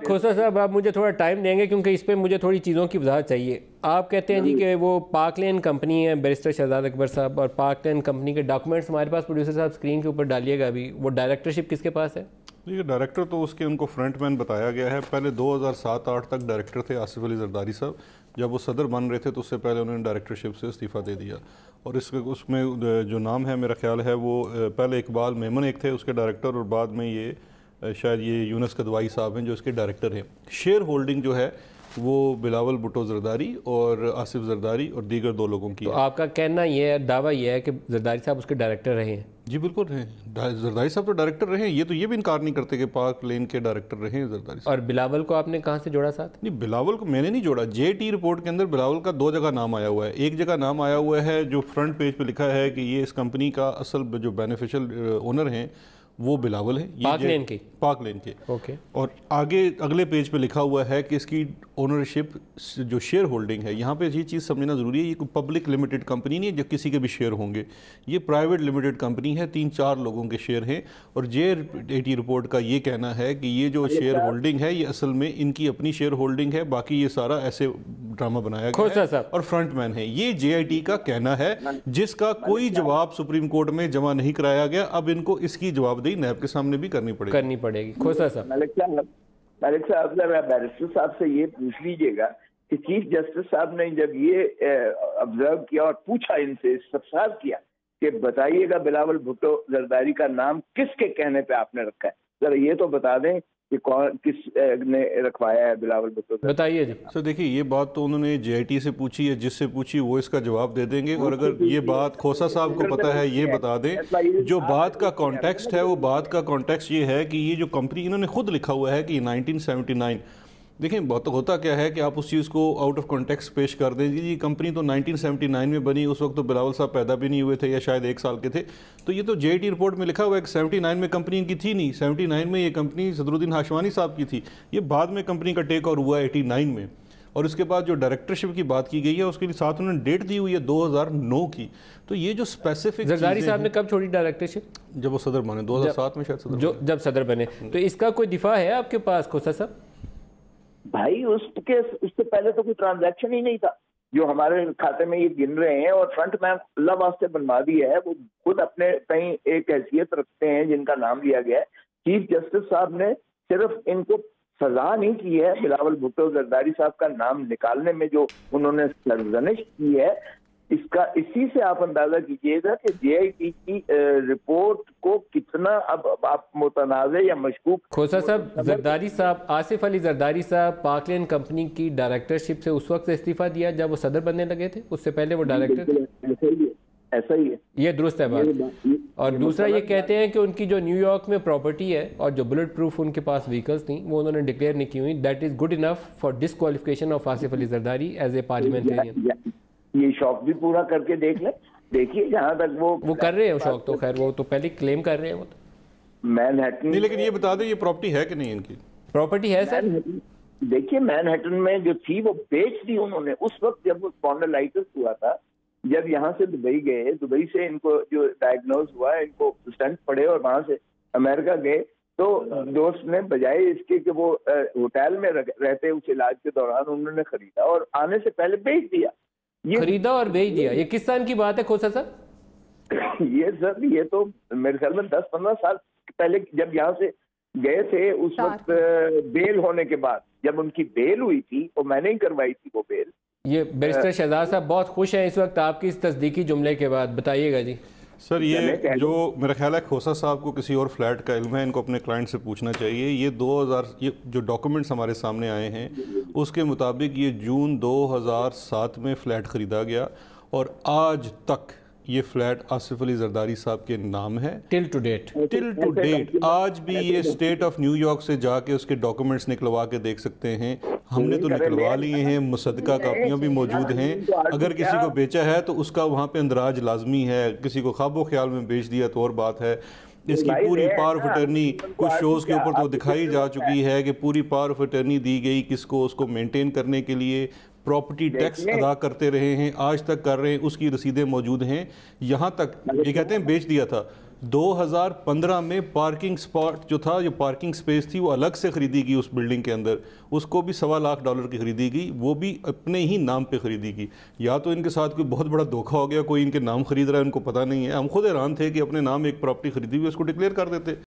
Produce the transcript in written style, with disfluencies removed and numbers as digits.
खोसा साहब, आप मुझे थोड़ा टाइम देंगे क्योंकि इस पे मुझे थोड़ी चीज़ों की वजाहत चाहिए। आप कहते हैं जी कि वो पाक लेन कंपनी है, बैरिस्टर शहजाद अकबर साहब, और पाक लेन कंपनी के डॉक्यूमेंट्स हमारे पास, प्रोड्यूसर साहब स्क्रीन के ऊपर डालिएगा अभी। वो डायरेक्टरशिप किसके पास है? देखिए, डायरेक्टर तो उसके उनको फ्रंटमैन बताया गया है। पहले 2007-8 तक डायरेक्टर थे आसिफ अली जरदारी साहब। जब वो सदर बन रहे थे तो उससे पहले उन्होंने डायरेक्टरशिप से इस्तीफ़ा दे दिया। और उसमें जो नाम है मेरा ख्याल है वो पहले इकबाल मेमन एक थे उसके डायरेक्टर, और बाद में ये शायद ये यूनुस कदवाई साहब हैं जो इसके डायरेक्टर हैं। शेयर होल्डिंग जो है वो बिलावल भुट्टो जरदारी और आसिफ जरदारी और दीगर 2 लोगों की तो है। आपका कहना ये है, दावा ये है कि जरदारी साहब उसके डायरेक्टर रहे हैं? जी बिल्कुल रहे, जरदारी साहब तो डायरेक्टर रहे हैं। ये भी इनकार नहीं करते कि पाक लेन के डायरेक्टर रहे हैं जरदारी साहब। और बिलावल को आपने कहाँ से जोड़ा साथ? नहीं, बिलावल को मैंने नहीं जोड़ा। जेटी रिपोर्ट के अंदर बिलावल का 2 जगह नाम आया हुआ है। एक जगह नाम आया हुआ है जो फ्रंट पेज पे लिखा है कि ये इस कंपनी का असल जो बेनिफिशियल ओनर हैं वो बिलावल है, पाक लेन के। पाक लेन के, ओके। और आगे अगले पेज पे लिखा हुआ है कि इसकी ओनरशिप जो शेयर होल्डिंग है, यहाँ पे ये चीज़ समझना ज़रूरी है, ये कोई पब्लिक लिमिटेड कंपनी नहीं है जो किसी के भी शेयर होंगे। ये प्राइवेट लिमिटेड कंपनी है, 3-4 लोगों के शेयर हैं। और जेटी रिपोर्ट का ये कहना है कि ये जो शेयर होल्डिंग है ये असल में इनकी अपनी शेयर होल्डिंग है, बाकी ये सारा ऐसे ड्रामा बनाया गया है और फ्रंटमैन है। ये जेआईटी का कहना है जिसका कोई जवाब सुप्रीम कोर्ट में जमा नहीं कराया गया। अब इनको इसकी जवाबदेही नैब के सामने भी करनी पड़ेगी। खोसा साहब, मलिक साहब बैरिस्टर साहब से ये पूछ लीजिएगा कि चीफ जस्टिस साहब ने जब ये ऑब्जर्व किया और पूछा इनसे, इस्तफसार किया कि बताइएगा बिलावल भुट्टो जरदारी का नाम किसके कहने पे आपने रखा है, जरा ये तो बता दें कि कौन किस ने रखवाया है बिलावल भुट्टो, बताइए जी। सर देखिए, ये बात तो उन्होंने जेआईटी से पूछी है, जिससे पूछी वो इसका जवाब दे देंगे। और अगर ये बात खोसा साहब को पता है ये बता दें। जो बात का कॉन्टेक्स्ट है वो बात का कॉन्टेक्स्ट ये है कि ये जो कंपनी इन्होंने खुद लिखा हुआ है कि 1979, देखें बहुत होता क्या है कि आप उस चीज़ को आउट ऑफ कॉन्टेक्स्ट पेश कर दें। ये कंपनी तो 1979 में बनी, उस वक्त तो बिलावल साहब पैदा भी नहीं हुए थे या शायद 1 साल के थे। तो ये तो जेआईटी रिपोर्ट में लिखा हुआ है कि 79 में कंपनी इनकी थी नहीं। 79 में ये कंपनी सदरुद्दीन हाशवानी साहब की थी। ये बाद में कंपनी का टेक ओवर हुआ 89 में। और उसके बाद जो डायरेक्टरशिप की बात की गई है उसके साथ उन्होंने डेट दी हुई है 2009 की। तो ये जो स्पेसिफिक जरदारी साहब ने कब छोड़ी डायरेक्टरशिप? जब वो सदर बने 2007 में शायद सदर जब सदर बने। तो इसका कोई दिफा है आपके पास खोसा साहब? भाई उससे पहले तो कोई ट्रांजैक्शन ही नहीं था जो हमारे खाते में ये गिन रहे हैं। और फ्रंट मैन अल्लाह वास्ते बनवा दी है, वो खुद अपने कहीं एक हैसियत रखते हैं जिनका नाम लिया गया है। चीफ जस्टिस साहब ने सिर्फ इनको सजा नहीं की है, बिलावल भुट्टो जरदारी साहब का नाम निकालने में जो उन्होंने सरजनिश की है, इसका इसी से आप अंदाजा कीजिएगा कि जेआईटी की रिपोर्ट को कितना अब आप मुतनाज़े या मशकूक। खोसा साहब, जरदारी साहब, आसिफ अली जरदारी साहब पाक लेन कंपनी की डायरेक्टरशिप से उस वक्त से इस्तीफा दिया जब वो सदर बनने लगे थे, उससे पहले वो डायरेक्टर? ऐसा ही है, ये दुरुस्त है बात। और दूसरा ये कहते हैं कि उनकी जो न्यूयॉर्क में प्रॉपर्टी है और जो बुलेट प्रूफ उनके पास व्हीकल्स थी वो उन्होंने डिक्लेयर नहीं की हुई। That is good enough for disqualification of Asif Ali Zardari as a parliamentarian. ये शौक भी पूरा करके देख ले, देखिए जहाँ तक वो कर रहे हैं शौक, तो खैर वो तो पहले क्लेम कर रहे हैं। वो तो मैनहट्टन नहीं, लेकिन ये बता दें ये प्रॉपर्टी है कि नहीं इनकी? प्रॉपर्टी है सर। देखिए मैनहट्टन में जो थी वो बेच दी उन्होंने उस वक्त जब वो स्पॉन्डिलाइटिस हुआ था। जब यहाँ से दुबई गए, दुबई से इनको जो डायग्नोज हुआ, इनको स्टंट पड़े और वहां से अमेरिका गए, तो दोस्त ने बजाय इसके कि वो होटल में रहते उस इलाज के दौरान उन्होंने खरीदा और आने से पहले बेच दिया। खरीदा और बेच दिया, ये किस साल की बात है खोसा सर? ये तो मेरे ख्याल में 10-15 साल पहले जब यहाँ से गए थे, उस वक्त बेल होने के बाद जब उनकी बेल हुई थी, और मैंने ही करवाई थी वो बेल। ये बैरिस्टर शहजाद साहब बहुत खुश हैं इस वक्त आपकी इस तस्दीकी जुमले के बाद, बताइएगा जी। सर ये जो मेरा ख्याल है खोसा साहब को किसी और फ्लैट का इल्म है, इनको अपने क्लाइंट से पूछना चाहिए। ये जो डॉक्यूमेंट्स हमारे सामने आए हैं उसके मुताबिक ये जून 2007 में फ़्लैट ख़रीदा गया और आज तक ये फ्लैट आसिफ अली जरदारी साहब के नाम है टिल टू डेट। आज भी ये स्टेट ऑफ न्यूयॉर्क से जाके उसके डॉक्यूमेंट्स निकलवा के देख सकते हैं। हमने तो निकलवा लिए हैं, मुसद्दका कापियाँ भी मौजूद हैं। अगर किसी को बेचा है तो उसका वहाँ पे अंदराज लाजमी है, किसी को ख्वाबो ख्याल में बेच दिया तो और बात है। इसकी पूरी पावर ऑफ अटर्नी कुछ शोज़ के ऊपर तो दिखाई जा चुकी है कि पूरी पावर ऑफ अटर्नी दी गई किसको, उसको मेंटेन करने के लिए। प्रॉपर्टी टैक्स अदा करते रहे हैं, आज तक कर रहे हैं, उसकी रसीदें मौजूद हैं। यहाँ तक ये कहते हैं बेच दिया था, 2015 में पार्किंग स्पॉट जो था, जो पार्किंग स्पेस थी, वो अलग से खरीदी गई उस बिल्डिंग के अंदर, उसको भी $1.25 लाख की खरीदी गई, वो भी अपने ही नाम पे खरीदी गई। या तो इनके साथ कोई बहुत बड़ा धोखा हो गया, कोई इनके नाम खरीद रहा है, उनको पता नहीं है। हम खुद हैरान थे कि अपने नाम एक प्रॉपर्टी खरीदी हुई उसको डिक्लेयर कर देते।